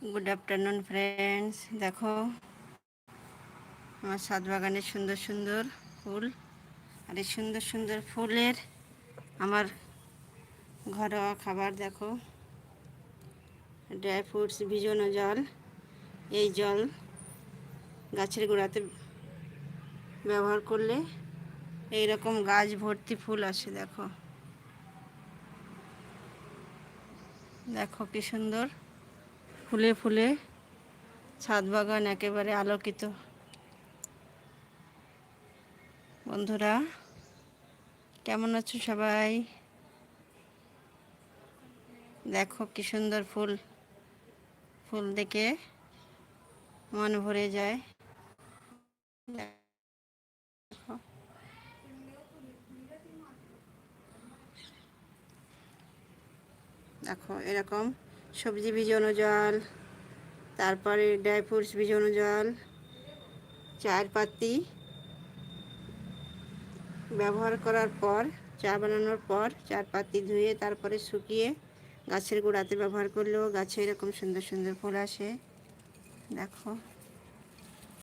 Good afternoon friends. দেখো আমার ছাদ বাগানের সুন্দর সুন্দর ফুল, আর এই সুন্দর সুন্দর ফুলের আমার ঘরোয়া খাবার। দেখো, ড্রাই ফ্রুটস ভিজানো জল। এই জল গাছের গোড়াতে ব্যবহার করলে এই রকম গাছ ভর্তি ফুল আসে। দেখো দেখো কি সুন্দর ফুলে ফুলে ছাদ বাগান একেবারে আলোকিত। বন্ধুরা, কেমন আছো সবাই? দেখো কি সুন্দর ফুল, ফুল দেখে মন ভরে যায়। দেখো দেখো এরকম সবজি ভিজানো জল, তারপরে ড্রাই ফ্রুটস ভিজানো জল, চায়ের পাতি ব্যবহার করার পর, চা বানানোর পর চার পাতি ধুয়ে তারপরে শুকিয়ে গাছের গোড়াতে ব্যবহার করলেও গাছে এরকম সুন্দর সুন্দর ফুল আসে। দেখো